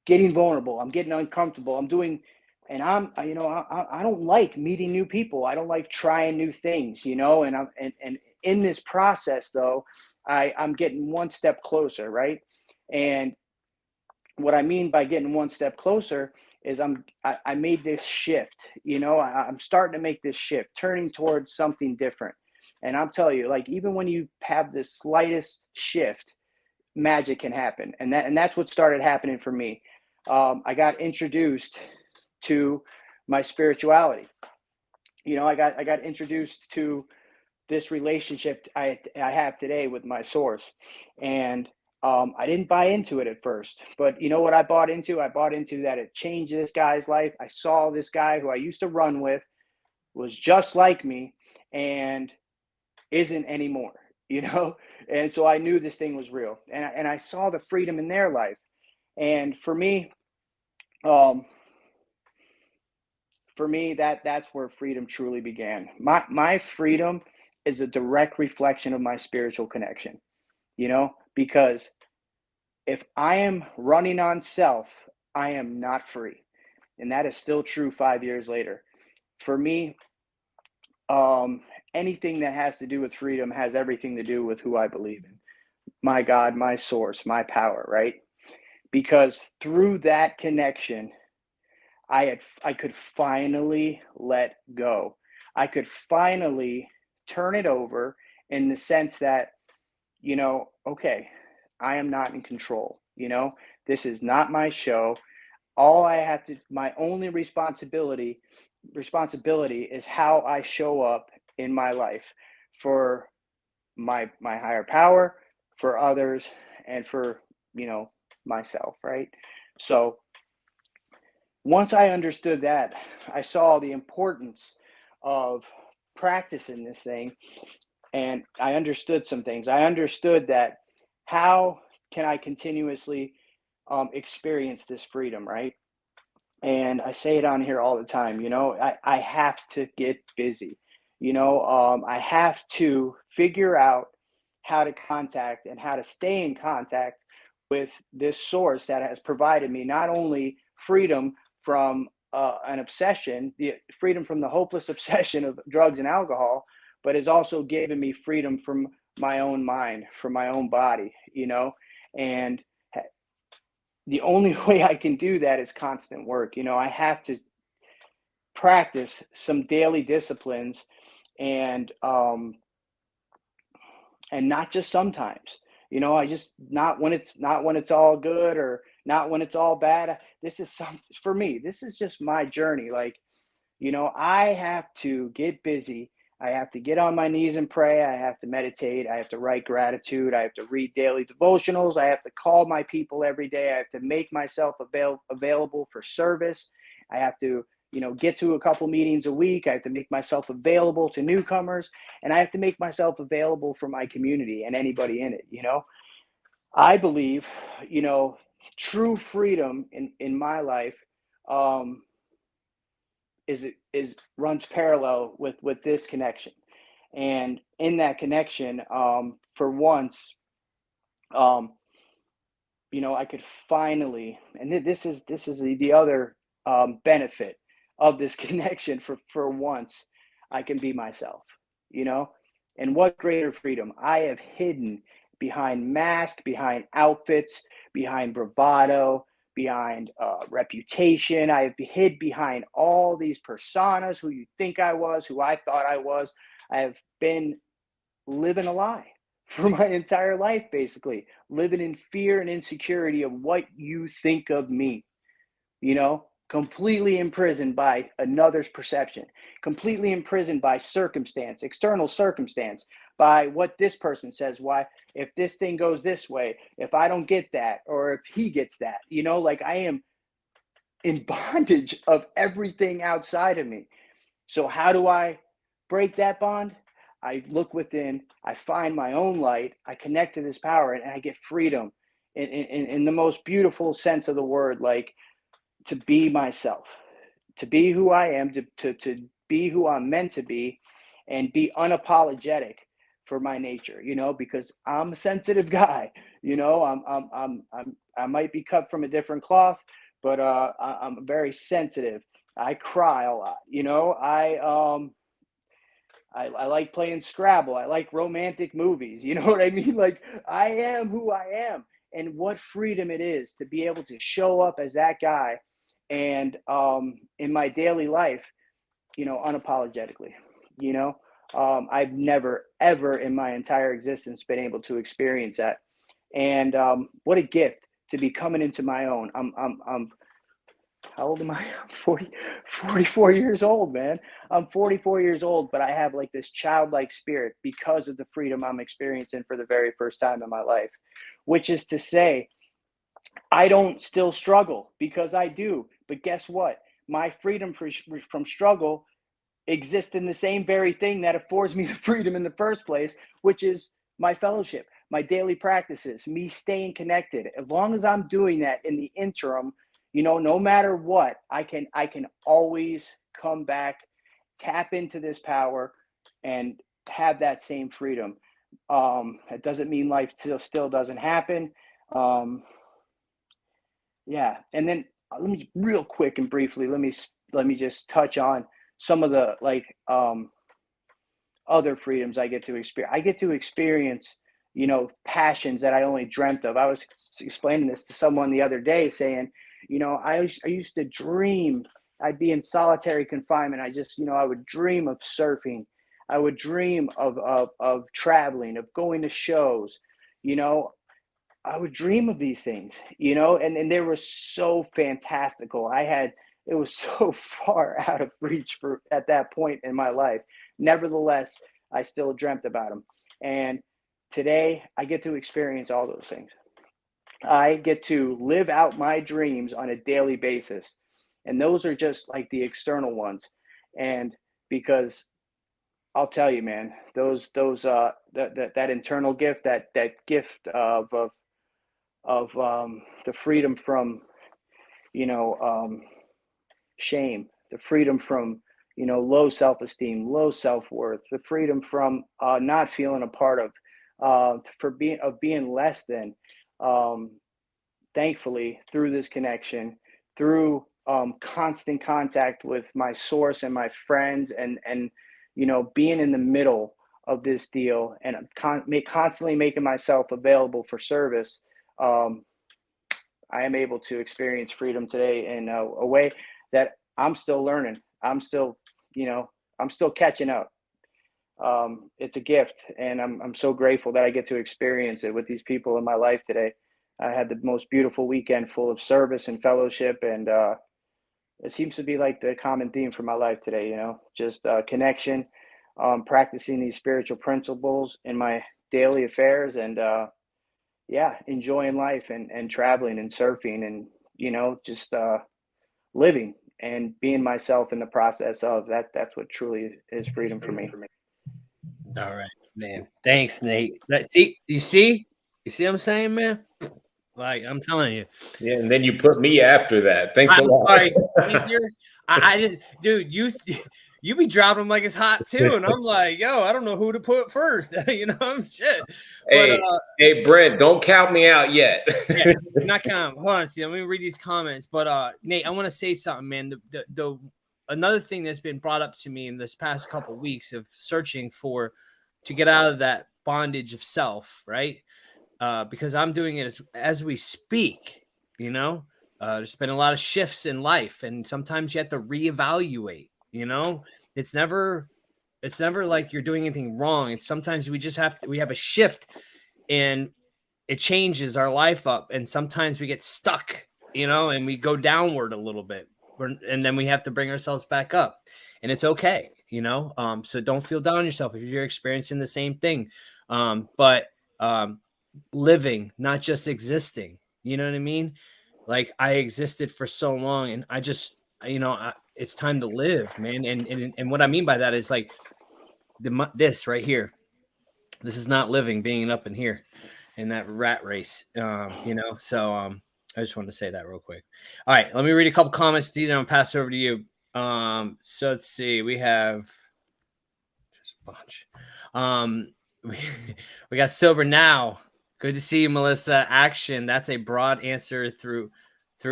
getting vulnerable, I'm getting uncomfortable, I'm doing, and I don't like meeting new people. I don't like trying new things, and in this process though, I'm getting one step closer, right? And what I mean by getting one step closer is I made this shift, I'm starting to make this shift, turning towards something different. And I'm telling you, like, even when you have the slightest shift, magic can happen. And that's what started happening for me. I got introduced to my spirituality. I got introduced to this relationship I have today with my source. And I didn't buy into it at first, but you know what I bought into? I bought into that it changed this guy's life. I saw this guy who I used to run with was just like me and isn't anymore, And so I knew this thing was real, and I saw the freedom in their life. And for me, that's where freedom truly began. My freedom is a direct reflection of my spiritual connection, because if I am running on self, I am not free. And that is still true 5 years later. For me, anything that has to do with freedom has everything to do with who I believe in. My God, my source, my power, right? Because through that connection, I could finally let go. I could finally turn it over in the sense that, okay, I am not in control. This is not my show. My only responsibility is how I show up in my life for my higher power, for others, and for, myself, right? So once I understood that, I saw the importance of practicing this thing, and I understood some things. I understood that how can I continuously experience this freedom, right? And I say it on here all the time, I have to get busy, I have to figure out how to contact and how to stay in contact with this source that has provided me not only freedom from an obsession, the freedom from the hopeless obsession of drugs and alcohol, but has also given me freedom from my own mind, from my own body, and the only way I can do that is constant work. I have to practice some daily disciplines, and not just sometimes. I just not when it's all good, or not when it's all bad. This is something for me. This is just my journey. Like, I have to get busy. I have to get on my knees and pray. I have to meditate. I have to write gratitude. I have to read daily devotionals. I have to call my people every day. I have to make myself available for service. I have to, get to a couple meetings a week. I have to make myself available to newcomers, and I have to make myself available for my community and anybody in it. I believe, true freedom in my life, runs parallel with this connection. And in that connection, for once, I could finally, and this is the other benefit of this connection. For once, I can be myself. And what greater freedom! I have hidden behind masks, behind outfits, behind bravado, behind reputation. I have hid behind all these personas, who you think I was, who I thought I was. I have been living a lie for my entire life, basically living in fear and insecurity of what you think of me, completely imprisoned by another's perception, completely imprisoned by circumstance, external circumstance, by what this person says, why, if this thing goes this way, if I don't get that, or if he gets that, like I am in bondage of everything outside of me. So how do I break that bond? I look within, I find my own light, I connect to this power, and I get freedom in the most beautiful sense of the word, like to be myself, to be who I am, to be who I'm meant to be, and be unapologetic for my nature, because I'm a sensitive guy, I might be cut from a different cloth, but I'm very sensitive. I cry a lot, I like playing Scrabble. I like romantic movies. You know what I mean? Like I am who I am, and what freedom it is to be able to show up as that guy, and in my daily life, unapologetically. I've never ever in my entire existence been able to experience that, and what a gift to be coming into my own. I'm how old am I? I'm 44 years old, man. I'm 44 years old, but I have like this childlike spirit because of the freedom I'm experiencing for the very first time in my life, which is to say, I don't still struggle, because I do. But guess what? My freedom from struggle exists in the same very thing that affords me the freedom in the first place, which is my fellowship, my daily practices, me staying connected. As long as I'm doing that in the interim, no matter what, I can always come back, tap into this power, and have that same freedom. It doesn't mean life still doesn't happen. Yeah, and then let me real quick and briefly let me just touch on some of the other freedoms I get to experience. I get to experience, passions that I only dreamt of. I was explaining this to someone the other day, saying, I used to dream I'd be in solitary confinement. I would dream of surfing. I would dream of traveling, of going to shows. I would dream of these things, and they were so fantastical. It was so far out of reach at that point in my life. Nevertheless, I still dreamt about them. And today I get to experience all those things. I get to live out my dreams on a daily basis. And those are just like the external ones. And because I'll tell you, man, that internal gift, that gift of the freedom from, shame, the freedom from, low self-esteem, low self-worth, the freedom from not feeling a part of, being less than. Thankfully, through this connection, through constant contact with my source and my friends, and being in the middle of this deal, and constantly making myself available for service, I am able to experience freedom today in a way that I'm still learning. I'm still catching up. It's a gift, and I'm so grateful that I get to experience it with these people in my life today. I had the most beautiful weekend full of service and fellowship, and it seems to be like the common theme for my life today. Just connection, practicing these spiritual principles in my daily affairs, and enjoying life, and traveling and surfing, and just living and being myself in the process of that. That's what truly is freedom for me. All right, man. Thanks, Nate. You see what I'm saying, man? Like I'm telling you. Yeah, and then you put me after that. Thanks a lot. Sorry, easier. I just, dude, you be dropping them like it's hot too, and I'm like, yo, I don't know who to put first. I'm shit. Hey, Brent, don't count me out yet. Yeah, not count. Hold on, see, let me read these comments. But Nate, I want to say something, man. The another thing that's been brought up to me in this past couple of weeks of searching to get out of that bondage of self, right? Because I'm doing it as we speak. There's been a lot of shifts in life, and sometimes you have to reevaluate. It's never It's never like you're doing anything wrong. It's sometimes we have a shift and it changes our life up. And sometimes we get stuck, and we go downward a little bit. And then we have to bring ourselves back up. And it's okay, so don't feel down on yourself if you're experiencing the same thing. But living, not just existing, you know what I mean? Like I existed for so long and I just, it's time to live, man. And what I mean by that is like this right here. This is not living, being up in here in that rat race, So I just wanted to say that real quick. All right, let me read a couple comments to you, then I'll pass it over to you. So let's see. We have just a bunch. We got sober now. Good to see you, Melissa. Action. That's a broad answer. Through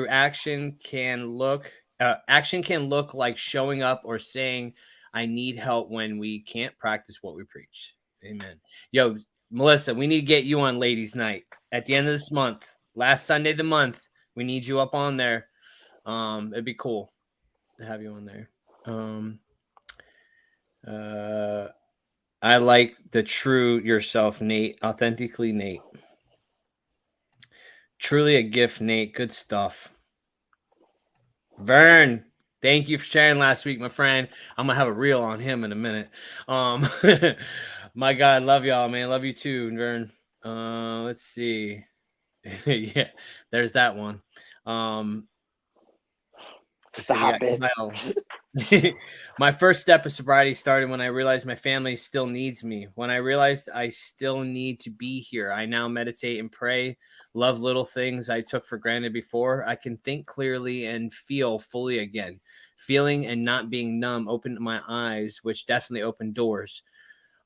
action can look like showing up or saying I need help when we can't practice what we preach. Amen. Yo, Melissa, we need to get you on ladies' night at the end of this month. Last Sunday of the month. We need you up on there. It'd be cool to have you on there. I like the true yourself, Nate. Authentically, Nate. Truly a gift, Nate. Good stuff. Vern, thank you for sharing last week, my friend. I'm gonna have a reel on him in a minute. My God, love y'all, man. Love you too, Vern. Let's see. Yeah, there's that one. Stop it. My first step of sobriety started when I realized my family still needs me. When I realized I still need to be here, I now meditate and pray, love little things I took for granted before. I can think clearly and feel fully again. Feeling and not being numb opened my eyes, which definitely opened doors.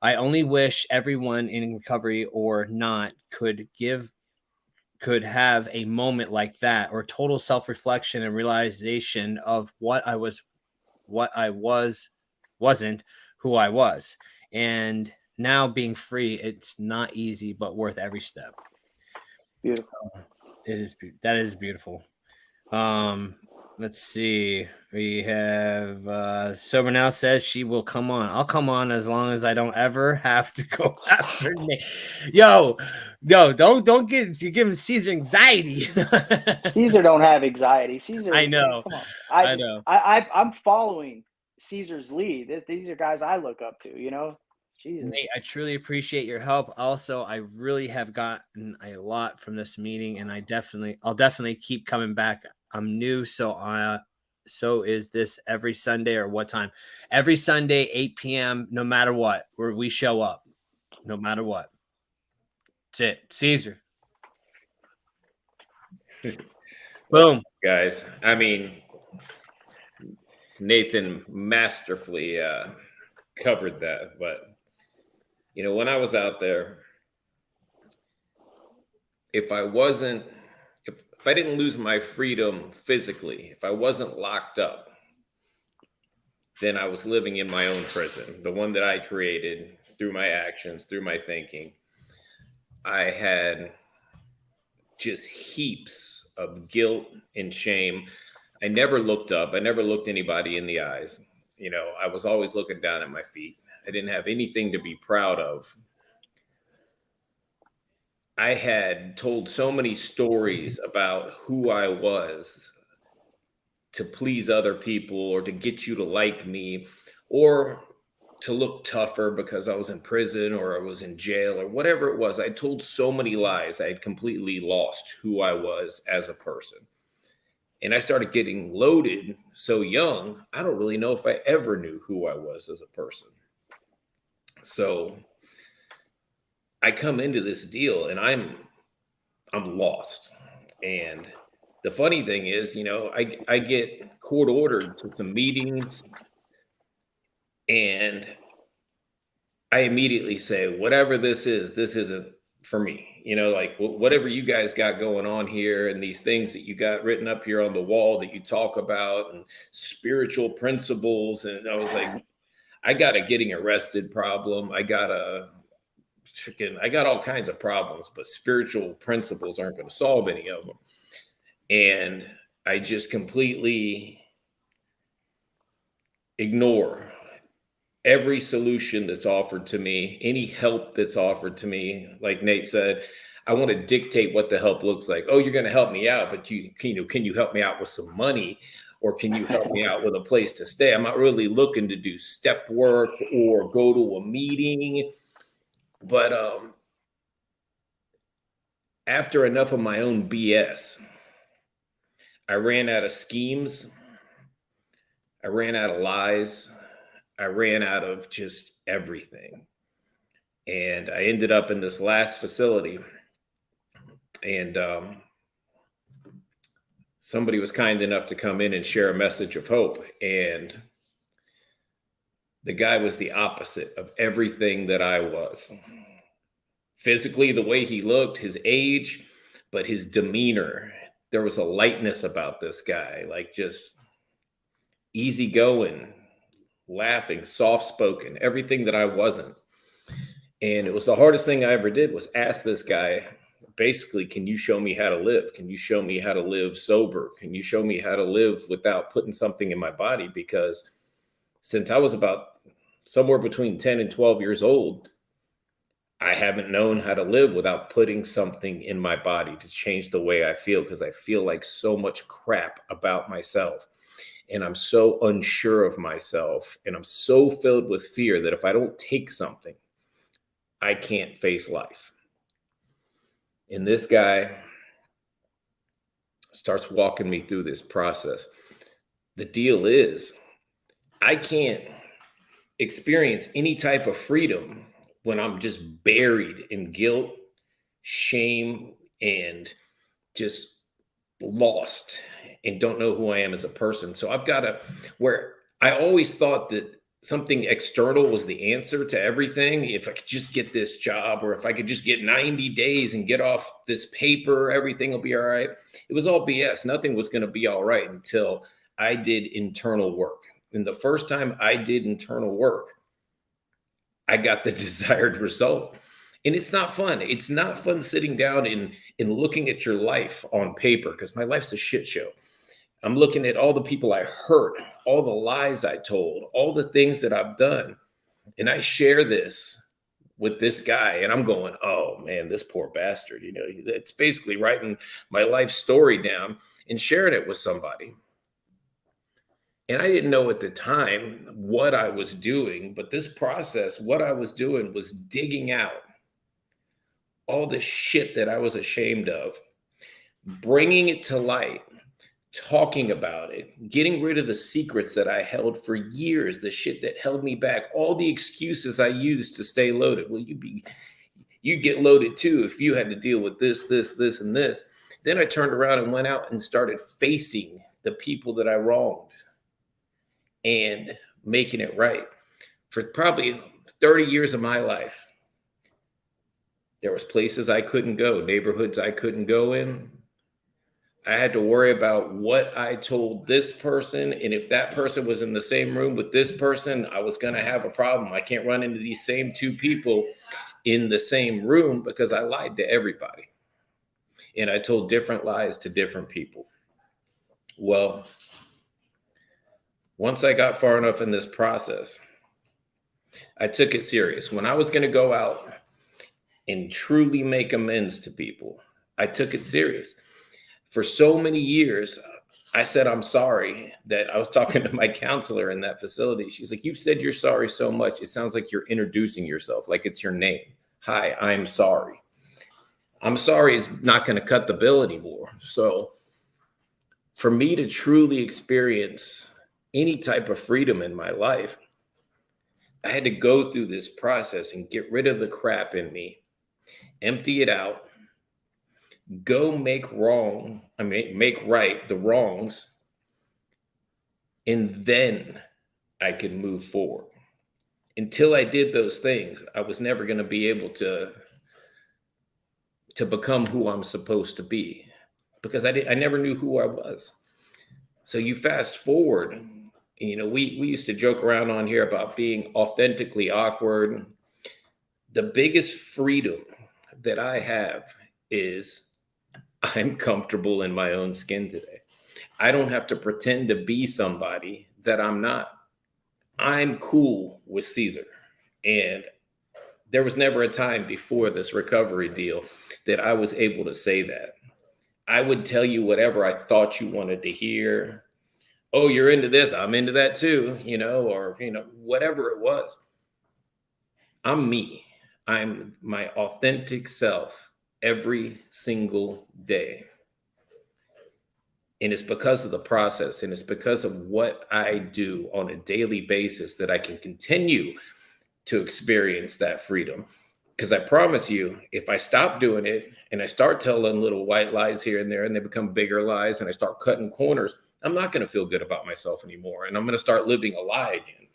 I only wish everyone in recovery or not could have a moment like that, or total self-reflection and realization of what I wasn't who I was. And now being free, it's not easy, but worth every step. Beautiful. That is beautiful. Let's see. We have Sober Now says she will come on. I'll come on as long as I don't ever have to go after Nate. Yo, don't you're giving Caesar anxiety. Caesar don't have anxiety. Caesar, I know. Come on. I know. I'm following Caesar's lead. These are guys I look up to, Jesus. Nate, I truly appreciate your help. Also, I really have gotten a lot from this meeting, and I'll definitely keep coming back. I'm new, so is this every Sunday or what time? Every Sunday, 8 p.m., no matter what, where we show up, no matter what. That's it. Caesar. Boom. Guys, I mean, Nathan masterfully covered that, but when I was out there, if I didn't lose my freedom physically, if I wasn't locked up, then I was living in my own prison, the one that I created through my actions, through my thinking. I had just heaps of guilt and shame. I never looked up. I never looked anybody in the eyes. I was always looking down at my feet. I didn't have anything to be proud of. I had told so many stories about who I was to please other people or to get you to like me or to look tougher because I was in prison or I was in jail or whatever it was. I told so many lies. I had completely lost who I was as a person. And I started getting loaded so young, I don't really know if I ever knew who I was as a person. So I come into this deal and I'm lost. And the funny thing is, I get court ordered to some meetings and I immediately say, whatever this isn't for me. Like whatever you guys got going on here and these things that you got written up here on the wall that you talk about and spiritual principles. And I was like, I got a getting arrested problem. I got all kinds of problems, but spiritual principles aren't going to solve any of them. And I just completely ignore every solution that's offered to me, any help that's offered to me, like Nate said, I want to dictate what the help looks like. Oh, you're going to help me out, but can you help me out with some money, or can you help me out with a place to stay? I'm not really looking to do step work or go to a meeting, but after enough of my own BS, I ran out of schemes. I ran out of lies. I ran out of just everything. And I ended up in this last facility, and somebody was kind enough to come in and share a message of hope. And the guy was the opposite of everything that I was. Physically, the way he looked, his age, but his demeanor, there was a lightness about this guy, like just easygoing, laughing, soft-spoken, everything that I wasn't. And it was the hardest thing I ever did was ask this guy, basically, can you show me how to live? Can you show me how to live sober? Can you show me how to live without putting something in my body? Because since I was about somewhere between 10 and 12 years old, I haven't known how to live without putting something in my body to change the way I feel, because I feel like so much crap about myself. And I'm so unsure of myself. And I'm so filled with fear that if I don't take something, I can't face life. And this guy starts walking me through this process. The deal is, I can't experience any type of freedom when I'm just buried in guilt, shame, and just lost and don't know who I am as a person. So I've got to, where I always thought that something external was the answer to everything. If I could just get this job, or if I could just get 90 days and get off this paper, everything will be all right. It was all BS. Nothing was going to be all right until I did internal work. And the first time I did internal work, I got the desired result. And it's not fun. It's not fun sitting down and looking at your life on paper, because my life's a shit show. I'm looking at all the people I hurt, all the lies I told, all the things that I've done. And I share this with this guy, and I'm going, oh man, this poor bastard. You know, it's basically writing my life story down and sharing it with somebody. And I didn't know at the time what I was doing, but this process, what I was doing was digging out all the shit that I was ashamed of, bringing it to light, talking about it, getting rid of the secrets that I held for years, the shit that held me back, all the excuses I used to stay loaded. Well, you get loaded too if you had to deal with this, and this. Then I turned around and went out and started facing the people that I wronged and making it right. For probably 30 years of my life, there was places I couldn't go, neighborhoods I couldn't go in. I had to worry about what I told this person. And if that person was in the same room with this person, I was going to have a problem. I can't run into these same two people in the same room, because I lied to everybody. And I told different lies to different people. Well, once I got far enough in this process, I took it serious. When I was going to go out and truly make amends to people, I took it serious. For so many years, I said, I'm sorry. That I was talking to my counselor in that facility. She's like, you've said you're sorry so much. It sounds like you're introducing yourself, like it's your name. Hi, I'm sorry. I'm sorry is not going to cut the bill anymore. So for me to truly experience any type of freedom in my life, I had to go through this process and get rid of the crap in me, empty it out, go make right the wrongs, and then I could move forward. Until I did those things, I was never going to be able to become who I'm supposed to be, because I never knew who I was. So you fast forward, you know, we used to joke around on here about being authentically awkward. The biggest freedom that I have is I'm comfortable in my own skin today. I don't have to pretend to be somebody that I'm not. I'm cool with Caesar. And there was never a time before this recovery deal that I was able to say that. I would tell you whatever I thought you wanted to hear. Oh, you're into this, I'm into that too, or, whatever it was. I'm me. I'm my authentic self every single day. And it's because of the process, and it's because of what I do on a daily basis that I can continue to experience that freedom. Because I promise you, if I stop doing it and I start telling little white lies here and there and they become bigger lies and I start cutting corners, I'm not going to feel good about myself anymore. And I'm going to start living a lie again.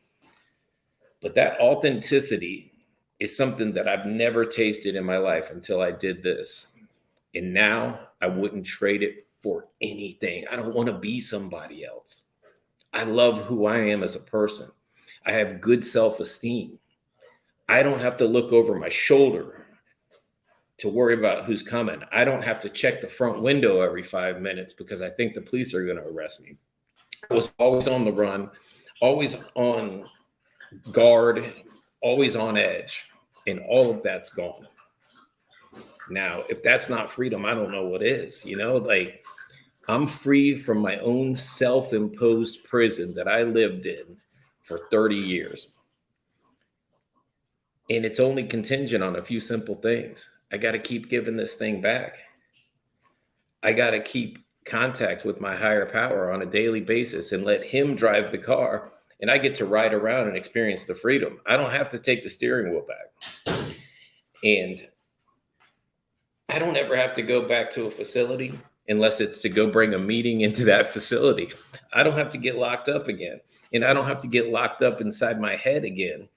But that authenticity is something that I've never tasted in my life until I did this. And now I wouldn't trade it for anything. I don't want to be somebody else. I love who I am as a person. I have good self-esteem. I don't have to look over my shoulder to worry about who's coming. I don't have to check the front window every 5 minutes because I think the police are going to arrest me. I was always on the run, always on guard, always on edge, and all of that's gone. Now, if that's not freedom, I don't know what is. Like, I'm free from my own self-imposed prison that I lived in for 30 years. And it's only contingent on a few simple things. I got to keep giving this thing back. I got to keep contact with my higher power on a daily basis and let him drive the car. And I get to ride around and experience the freedom. I don't have to take the steering wheel back. And I don't ever have to go back to a facility unless it's to go bring a meeting into that facility. I don't have to get locked up again. And I don't have to get locked up inside my head again.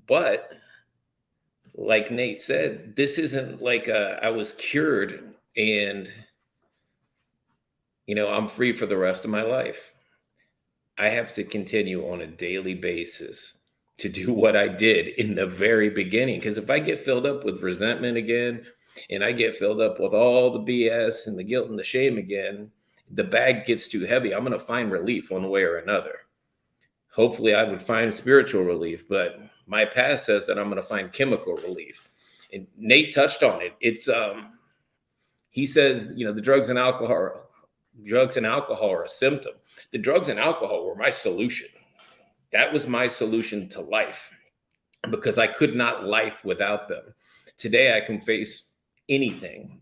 But like Nate said, this isn't like I was cured and, I'm free for the rest of my life. I have to continue on a daily basis to do what I did in the very beginning. Because if I get filled up with resentment again, and I get filled up with all the BS and the guilt and the shame again, the bag gets too heavy. I'm going to find relief one way or another. Hopefully I would find spiritual relief, but my past says that I'm going to find chemical relief. And Nate touched on it. It's he says, the drugs and alcohol are a symptom. The drugs and alcohol were my solution. That was my solution to life because I could not life without them. Today I can face anything.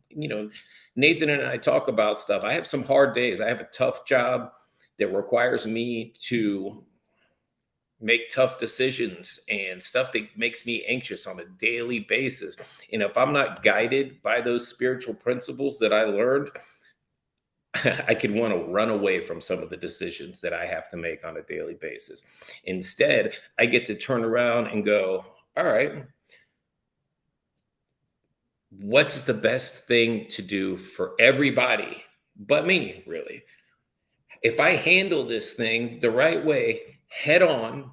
Nathan and I talk about stuff. I have some hard days. I have a tough job that requires me to make tough decisions and stuff that makes me anxious on a daily basis. And if I'm not guided by those spiritual principles that I learned, I could want to run away from some of the decisions that I have to make on a daily basis. Instead, I get to turn around and go, all right, what's the best thing to do for everybody but me, really? If I handle this thing the right way, head on,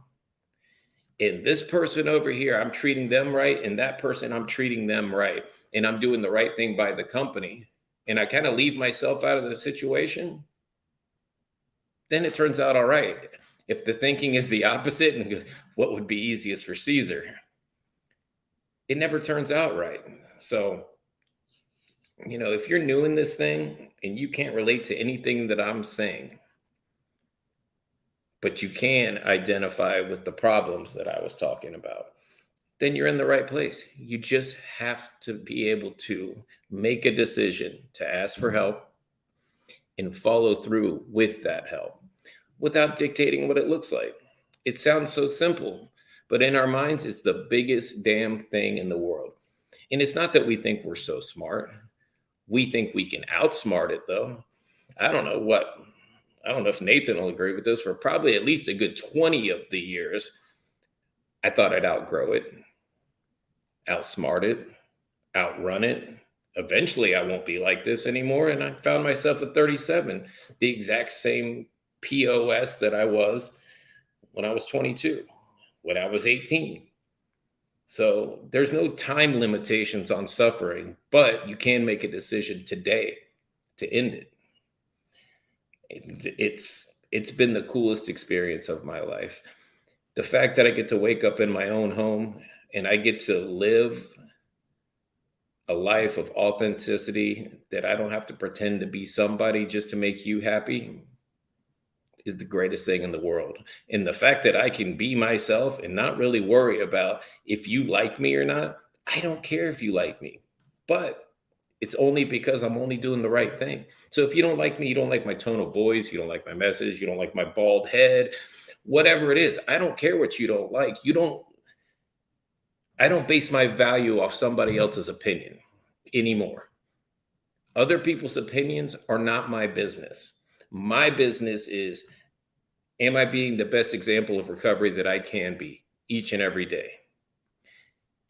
and this person over here, I'm treating them right, and that person, I'm treating them right, and I'm doing the right thing by the company, and I kind of leave myself out of the situation, then it turns out all right. If the thinking is the opposite and what would be easiest for Caesar, it never turns out right. So, if you're new in this thing and you can't relate to anything that I'm saying, but you can identify with the problems that I was talking about, then you're in the right place. You just have to be able to make a decision to ask for help and follow through with that help without dictating what it looks like. It sounds so simple, but in our minds, it's the biggest damn thing in the world. And it's not that we think we're so smart. We think we can outsmart it, though. I don't know if Nathan will agree with this. For probably at least a good 20 of the years, I thought I'd outgrow it, outsmart it, outrun it. Eventually, I won't be like this anymore. And I found myself at 37, the exact same POS that I was when I was 22, when I was 18. So there's no time limitations on suffering, but you can make a decision today to end it. It's been the coolest experience of my life. The fact that I get to wake up in my own home and I get to live a life of authenticity, that I don't have to pretend to be somebody just to make you happy, is the greatest thing in the world. And the fact that I can be myself and not really worry about if you like me or not, I don't care if you like me, but it's only because I'm only doing the right thing. So if you don't like me, you don't like my tone of voice, you don't like my message, you don't like my bald head, whatever it is, I don't care what you don't like. I don't base my value off somebody else's opinion anymore. Other people's opinions are not my business. My business is, am I being the best example of recovery that I can be each and every day?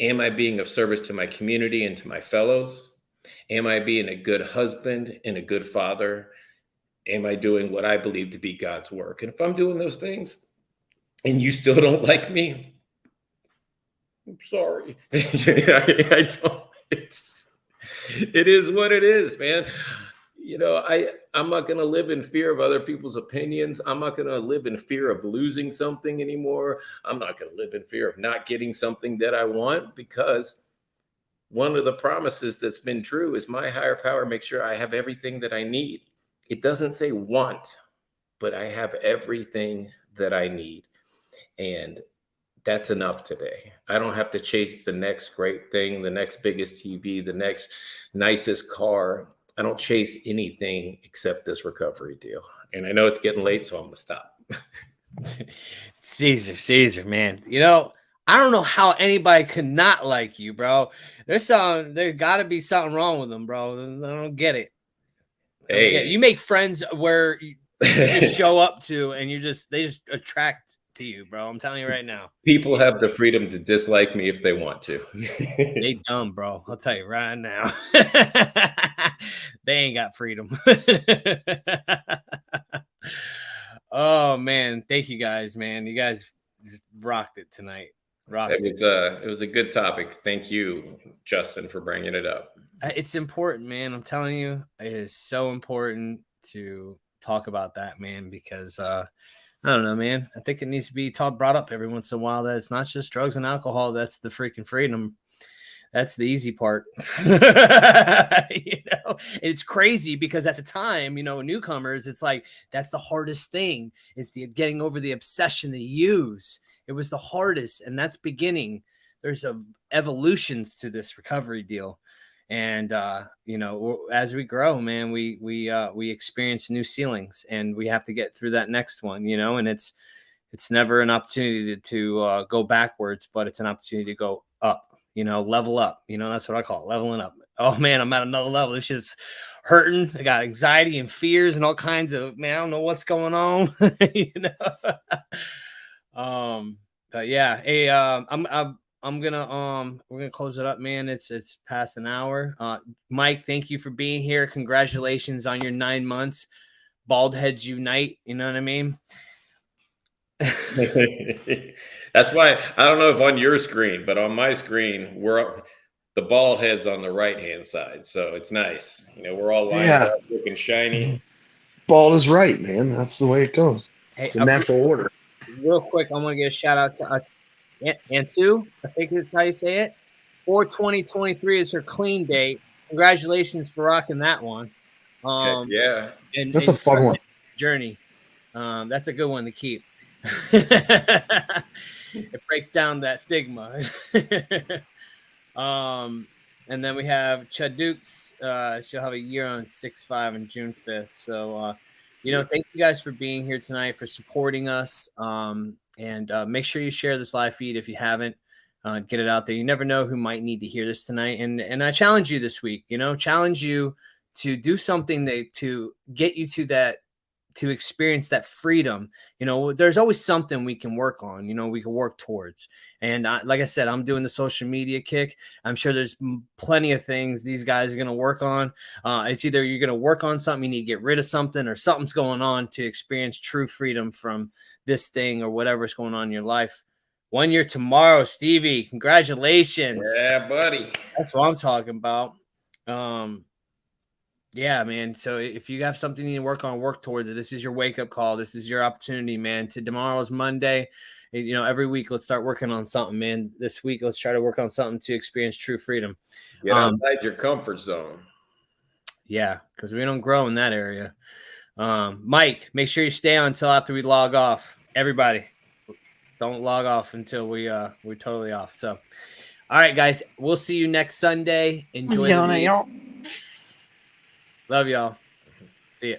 Am I being of service to my community and to my fellows? Am I being a good husband and a good father? Am I doing what I believe to be God's work? And if I'm doing those things and you still don't like me, I'm sorry. I don't. It is what it is, man. I'm not going to live in fear of other people's opinions. I'm not going to live in fear of losing something anymore. I'm not going to live in fear of not getting something that I want, because one of the promises that's been true is my higher power makes sure I have everything that I need. It doesn't say want, but I have everything that I need. And that's enough today. I don't have to chase the next great thing, the next biggest TV, the next nicest car. I don't chase anything except this recovery deal. And I know it's getting late, so I'm going to stop. Caesar, man. I don't know how anybody could not like you, bro. There got to be something wrong with them, bro. I don't get it. You make friends where you just show up to, and they just attract to you, bro. I'm telling you right now. People have the freedom to dislike me if they want to. They dumb, bro. I'll tell you right now. They ain't got freedom. Oh man, thank you guys, man. You guys just rocked it tonight. It was a good topic. Thank you, Justin, for bringing it up. It's important, man. I'm telling you, it is so important to talk about that, man, because I don't know, man. I think it needs to be brought up every once in a while that it's not just drugs and alcohol. That's the freaking freedom. That's the easy part. It's crazy because at the time, newcomers, it's like, that's the hardest thing, is getting over the obsession to use. It was the hardest, and that's beginning. There's evolutions to this recovery deal. And, as we grow, man, we experience new ceilings, and we have to get through that next one, and it's never an opportunity to go backwards, but it's an opportunity to go up, level up, that's what I call it, leveling up. Oh man, I'm at another level. It's just hurting. I got anxiety and fears and all kinds of, man, I don't know what's going on, but yeah, hey, we're gonna close it up, man. It's past an hour. Mike, thank you for being here. Congratulations on your 9 months. Bald heads unite. You know what I mean? That's why I don't know if on your screen, but on my screen, the bald head's on the right hand side, so it's nice. We're all lined up, looking shiny. Bald is right, man. That's the way it goes. It's a natural order. Real quick, I want to give a shout out to Antu. I think that's how you say it. 4/20/23 is her clean date. Congratulations for rocking that one. Yeah, and that's a fun one. Journey. That's a good one to keep. It breaks down that stigma. And then we have Chadukes. She'll have a year on 6/5 and June 5th. So, thank you guys for being here tonight, for supporting us. And make sure you share this live feed if you haven't. Get it out there. You never know who might need to hear this tonight. And I challenge you this week, challenge you to do something to get you to experience that freedom. There's always something we can work on, we can work towards. And like I said, I'm doing the social media kick. I'm sure there's plenty of things these guys are going to work on. It's either you're going to work on something, you need to get rid of something, or something's going on to experience true freedom from this thing or whatever's going on in your life. 1 year tomorrow, Stevie. Congratulations. Yeah, buddy. That's what I'm talking about. Yeah, man. So if you have something you need to work on, work towards it. This is your wake-up call. This is your opportunity, man. Tomorrow's Monday. You know, every week, let's start working on something, man. This week, let's try to work on something to experience true freedom. Get outside your comfort zone. Yeah, because we don't grow in that area. Mike, make sure you stay on until after we log off. Everybody, don't log off until we're totally off. So, all right, guys, we'll see you next Sunday. Enjoy the week. Love y'all. See ya.